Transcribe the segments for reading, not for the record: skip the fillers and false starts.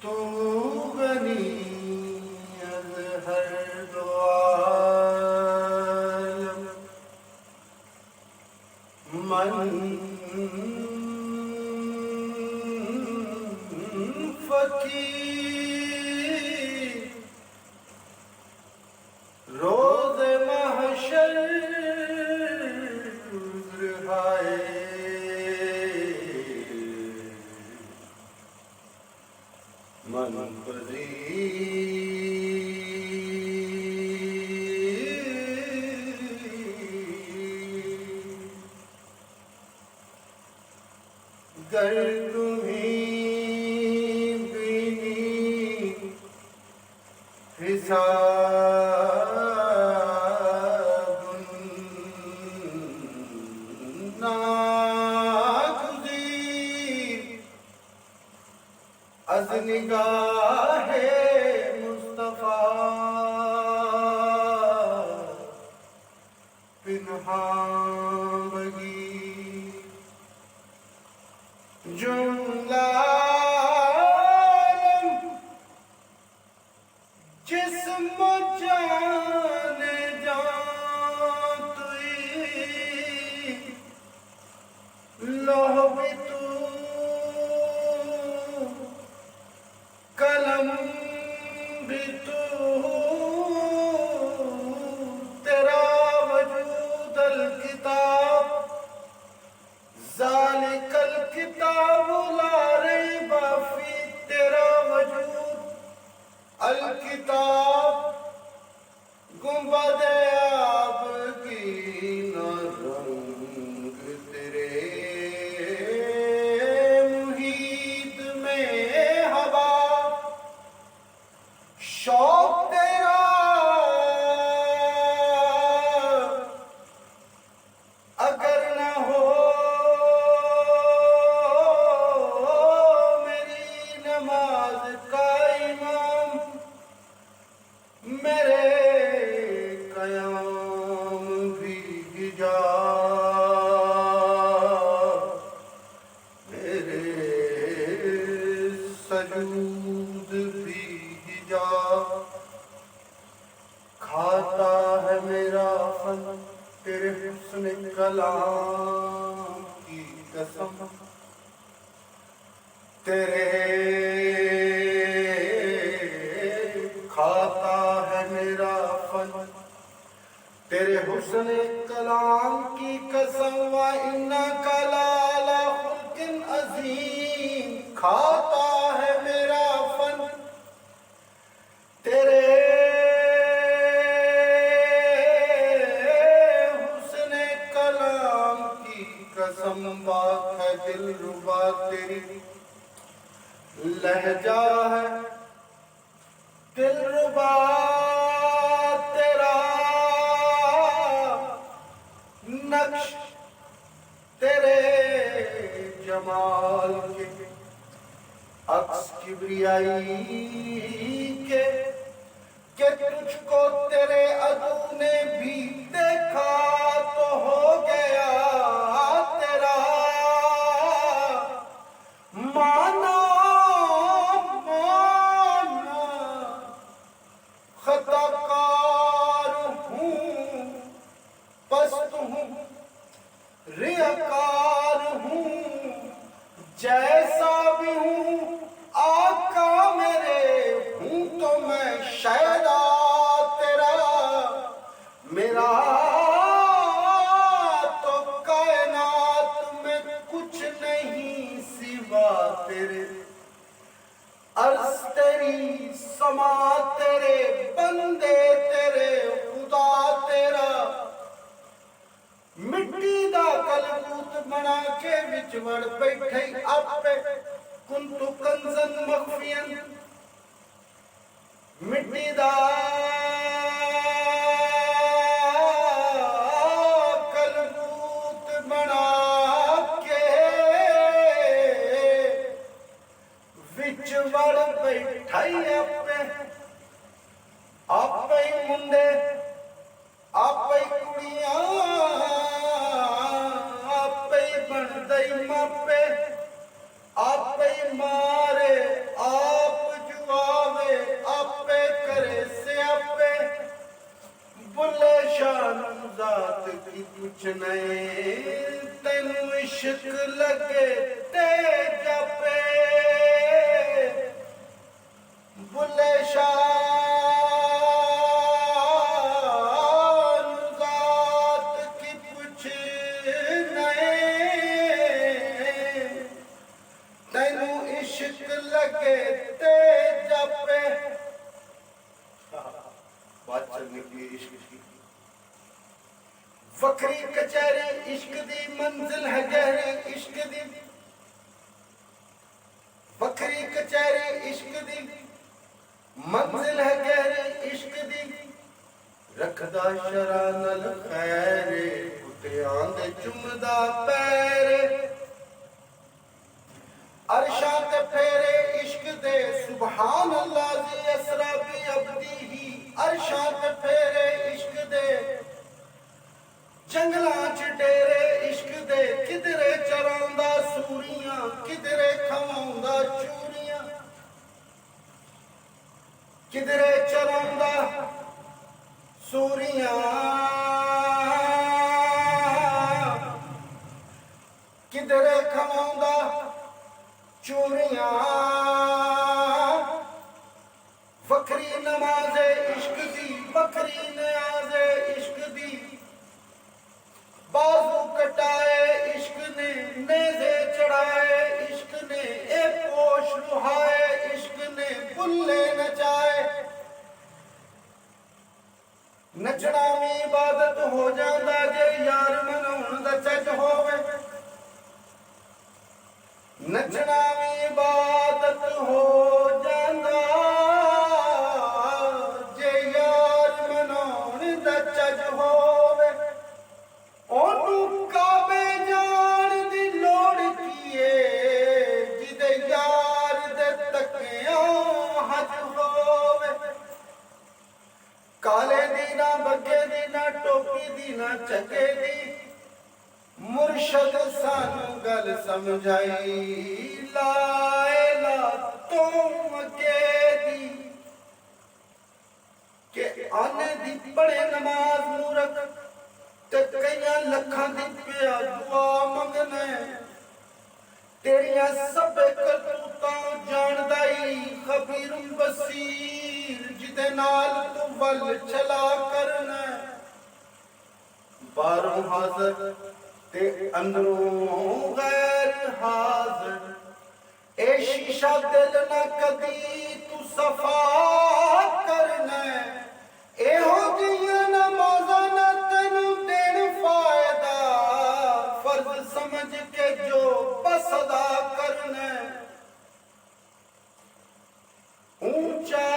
تو غنی از ہر دو عالم، من فقیر روز محشر رہائے من گر تمہیں بینی حساب ناگزیر از نگاہ مصطفیٰ پنہاں بگی جملہ عالم جسم و جان جان توئی لوح بھی تو قلم بھی تو تیرا وجود الکتاب ذالک الکتاب لا ریب فی تیرا وجود الکتاب گنبد آب کی نہ رنگ تیرے محیط میں ہوا شوق تیرا اگر نہ ہو میری نماز کا امام میرے قیام بھی حجاب میرے سجود بھی حجاب کھاتا ہے میرا فن تیرے حسن کلام کی قسم تیرے کھاتا ہے میرا فن تیرے حسن کلام کی قسم وَإِنَّكَ لَعَلَىٰ خُلْقٍ عَظِيمٍ کھاتا ہے میرا فن تیرے حسن کلام کی قسم پاک ہے دل ربا تیری لہجہ ہے دل ربا تیرا نقش تیرے جمال کے عکس کبریائی کے کہ تجھ کو تیرے عدو نے بھی دیکھا تو ہو گیا تیرا مانا خطا کار ہوں پست ہوں ریاکار ہوں جیسا بھی ہوں آقا میرے ہوں تو میں شیدا تیرا میرا تو کائنات میں کچھ نہیں سوا تیرے عرض تیری سما تیرے بندے تیرے خدا تیرا مٹی دا کلبوت بنا کے وچ وڑ بیٹھے اپے کنتو کنزن مخفین مٹی دا ਪਾਉਂਦੇ ਆਪੇ ਹੀ ਕੁੜੀਆਂ ਆਪੇ ਹੀ ਬਣਦੇ ਹੀ ਮਾਪੇ ਆਪੇ ਹੀ ਮਾਰੇ ਆਪ ਜੁਆਵੇ ਆਪੇ ਕਰੇ ਸਿਆਪੇ ਬੁੱਲੇ ਸ਼ਾਹ ਨੂੰ ਜ਼ਾਤ ਕੀ ਪੁੱਛਣੇ ਤੈਨੂੰ ਇਸ਼ਕ ਲੱਗੇ ਤੇ ਜਾਪੇ ਬੁੱਲੇ ਸ਼ਾਹ ਨੂੰ ਜ਼ਾਤ ਕੀ ਪੁੱਛਣੇ ਤੈਨੂੰ ਇਸ਼ਕ ਲੱਗੇ ਤੇ ਜਾਪੇ बात चलने की इश्क की वखरी कचहरी इश्क दी मंजिल है गहरी इश्क दी वखरी कचहरी इश्क दी मंजिल है गहरी इश्क दी रखदा शरा नल खैरे कुत्तियां दे चुमदा पैरे अरशां ते फेरे इश्क दे सुभान अल्लाह दी असरा भी अब्दी ही अरशां ते फेरे इश्क दे जंगलां च डेरे इश्क दे किधरे चरांदा सूरियां किधरे खवांदा चूरियां किधरे चरांदा सूरियां किधरे खवांदा चूरियां वखरी नमाज़े इश्क दी वखरी नयाज़े इश्क दी बाजू कटाए इश्क ने नेज़े चढ़ाए इश्क ने ए पोश लुहाए इश्क ने बुल्ले नचाए नचना भी इबादत हो जाता जे यार मनाउण दा चज होवे नचना भी इबादत हो जाता काले दी ना बगे दी ना टोपी दी ना चके दी मुर्शद सानू गल समझाई लाए ला तुम के दी के आने दी पढ़े नमाज मूरत ते कईयां लखां दी पिया दुआ मंगने तेरियां सब करतूतां जानदा ही खबीर बसीर जिदे नाल तू वल चला करना बाहरों हाज़र ते अंदरों गैर हाज़र ए शीशा दिल ना कदी तू सफा करना एहो जियां नमाज़ां ना तैनू देण फायदा फर्ज समझ के जो बस अदा करना ऊंचा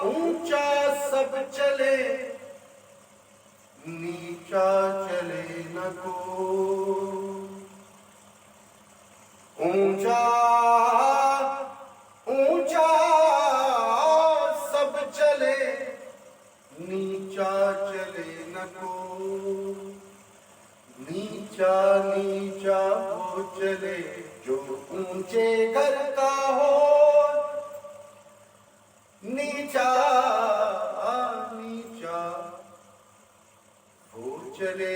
ऊंचा सब चले नीचा चले न को ऊंचा ऊंचा सब चले नीचा चले न को नीचा नीचा वो चले जो ऊंचे घर का हो नीचा नीचा हो चले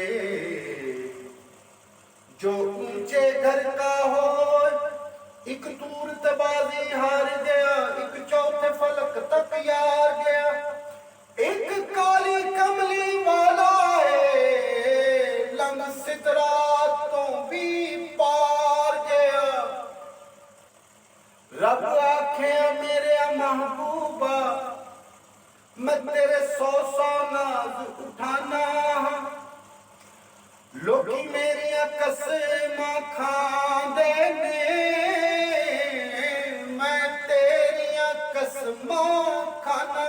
जो ऊंचे घर का हो एक दूर तबाजी हार गया एक चौथे फलक तक यार गया एक काली कमली वाला है लंग सितरा तो भी पार गया रब आखे मेरे महबूबा मैं तेरे सौ नाज उठाना लोकी मेरिया कसमां खांदे ने मैं तेरिया कसमां खाना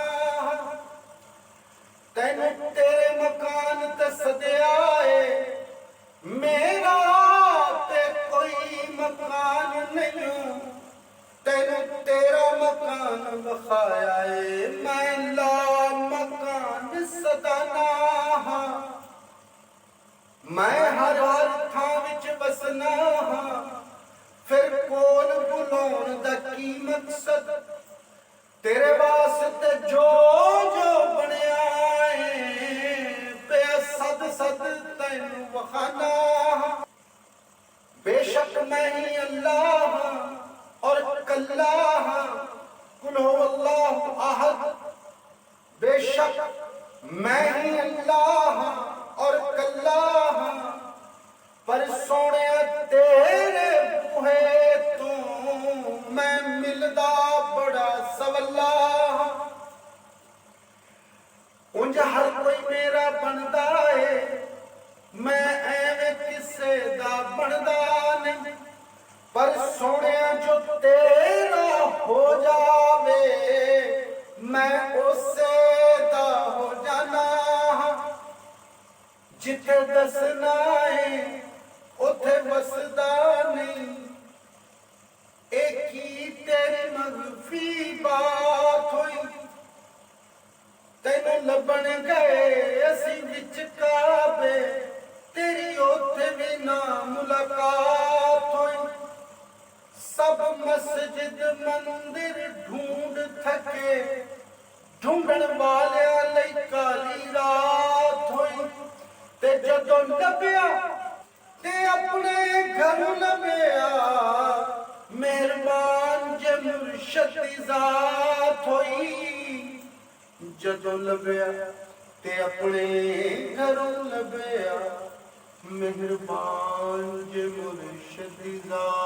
तैनू तेरे मकान ते सदया है मेरा ते कोई मकान नहीं तैनू तेरा मकान बखाया है मैं ला मकान ਮਕਸਦ ਤੇਰੇ ਵਾਸਤੇ ਜੋ ਜੋ ਬਣਿਆ ਏ ਪਿਆ ਸਦ ਸਦ ਤੈਨੂੰ ਵਖਾਨਾ बेशक मैं ही अल्लाह और कल्लाह कुल हो अल्लाह अहद बेशक मैं ही अल्लाह और कल्लाह पर सोने तेरे बूहे तू मैं मिलदा बड़ा सवल्ला उंज हर कोई मेरा बनदा है मैं एवें किसे दा बनदा नहीं पर सोनिया जो तेरा हो जावे मैं उसे दा हो जाना जिथे दसना है उथे बसदा नहीं एक ही तेरी मगफी बात हुई तैनू लभण गए असी विच काबे तेरी ओथे भी ना मुलाकात हुई सब मस्जिद मंदिर ढूंढ थके ढूंढण वालिया लई काली रात हुई ते जदों लभया ते अपने घर लभया मेहरबान जे मुर्शद दी जात हुई जदों लभया ते अपने घरों लभया मेहरबान जे मुर्शद दी जात